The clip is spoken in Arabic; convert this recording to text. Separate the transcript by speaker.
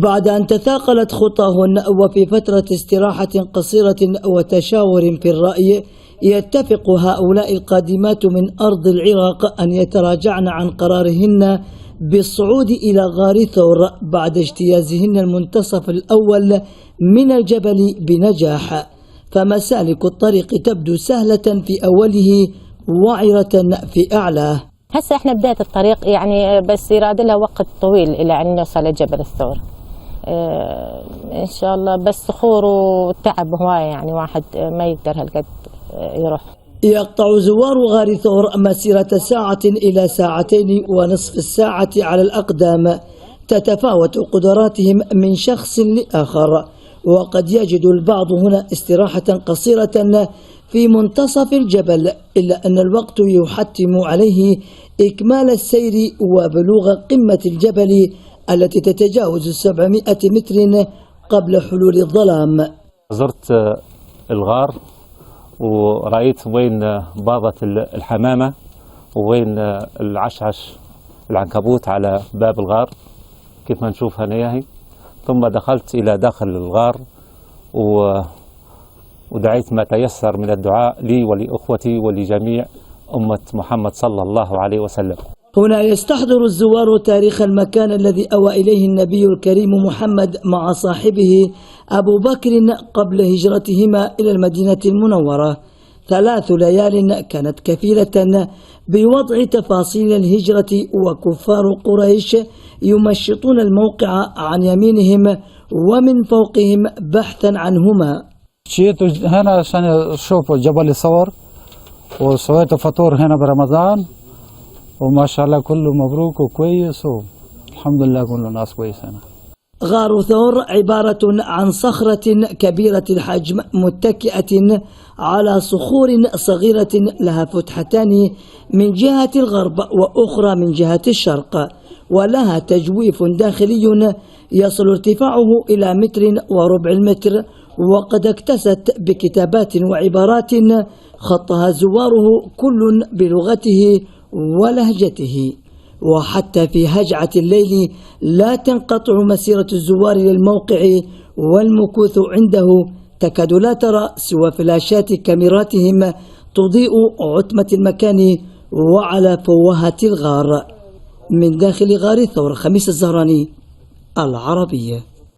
Speaker 1: بعد أن تثاقلت خطاهن وفي فترة استراحة قصيرة وتشاور في الرأي، يتفق هؤلاء القادمات من أرض العراق أن يتراجعن عن قرارهن بالصعود إلى غار ثور بعد اجتيازهن المنتصف الأول من الجبل بنجاح. فمسالك الطريق تبدو سهلة في أوله وعرة في أعلاه.
Speaker 2: هسه احنا بداية الطريق يعني، بس يراد لها وقت طويل إلى أن نوصل لجبل الثور إن شاء الله، بس صخور وتعب هواية يعني، واحد ما يقدر هالقد يروح.
Speaker 1: يقطع زوار غار ثور مسيرة ساعة إلى ساعتين ونصف الساعة على الأقدام، تتفاوت قدراتهم من شخص لآخر، وقد يجد البعض هنا استراحة قصيرة في منتصف الجبل، إلا أن الوقت يحتم عليه إكمال السير وبلوغ قمة الجبل التي تتجاوز 700 متر قبل حلول الظلام.
Speaker 3: زرت الغار ورأيت وين باضة الحمامة ووين العشعش العنكبوت على باب الغار كيف ما نشوفها نياهي. ثم دخلت إلى داخل الغار ودعيت ما تيسر من الدعاء لي ولأخوتي ولجميع أمة محمد صلى الله عليه وسلم.
Speaker 1: هنا يستحضر الزوار تاريخ المكان الذي أوى إليه النبي الكريم محمد مع صاحبه أبو بكر قبل هجرتهما إلى المدينة المنورة. 3 ليال كانت كفيلة بوضع تفاصيل الهجرة، وكفار قريش يمشطون الموقع عن يمينهم ومن فوقهم بحثا عنهما.
Speaker 4: جيت هنا عشان أشوف جبل الثور، وسويت فطور هنا برمضان، وما شاء الله كله مبروك وكويس، والحمد لله كل الناس كويس هنا.
Speaker 1: غار ثور عبارة عن صخرة كبيرة الحجم متكئة على صخور صغيرة لها فتحتان من جهة الغرب وأخرى من جهة الشرق، ولها تجويف داخلي يصل ارتفاعه إلى 1.25 متر، وقد اكتست بكتابات وعبارات خطها زواره كل بلغته ولهجته. وحتى في هجعة الليل لا تنقطع مسيرة الزوار للموقع، والمكوث عنده تكاد لا ترى سوى فلاشات كاميراتهم تضيء عتمة المكان وعلى فوهة الغار. من داخل غار ثور، خميس الزهراني، العربية.